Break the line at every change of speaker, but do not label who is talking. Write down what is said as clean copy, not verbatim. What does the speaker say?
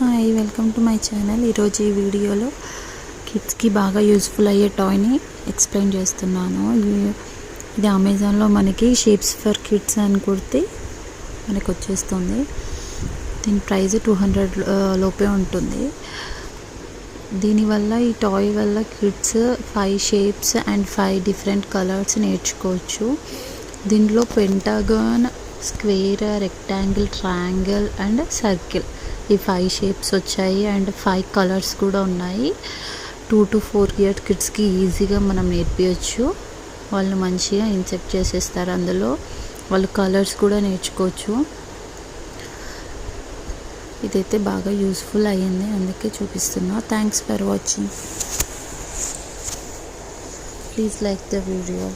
Hi, welcome to my channel. ఈరోజు ఈ వీడియోలో కిడ్స్కి బాగా యూజ్ఫుల్ అయ్యే టాయ్ని ఎక్స్ప్లెయిన్ చేస్తున్నాను. ఇది అమెజాన్లో మనకి షేప్స్ ఫర్ కిడ్స్ అని కొడితే మనకు వచ్చేస్తుంది. దీని ప్రైస్ 200 లోపే ఉంటుంది. దీనివల్ల ఈ టాయ్ వల్ల kids 5 shapes and 5 different colours నేర్చుకోవచ్చు. దీనిలో పెంటాగాన్, square, rectangle, triangle and circle ఈ 5 షేప్స్ వచ్చాయి అండ్ 5 కలర్స్ కూడా ఉన్నాయి. 2 to 4 ఇయర్ కిడ్స్కి ఈజీగా మనం నేర్పించవచ్చు. వాళ్ళు మంచిగా ఇన్సెక్ట్ చేసేస్తారు, అందులో వాళ్ళు కలర్స్ కూడా నేర్చుకోవచ్చు. ఇదైతే బాగా యూస్ఫుల్ అయ్యింది, అందుకే చూపిస్తున్నా. Thanks for watching. Please like the video.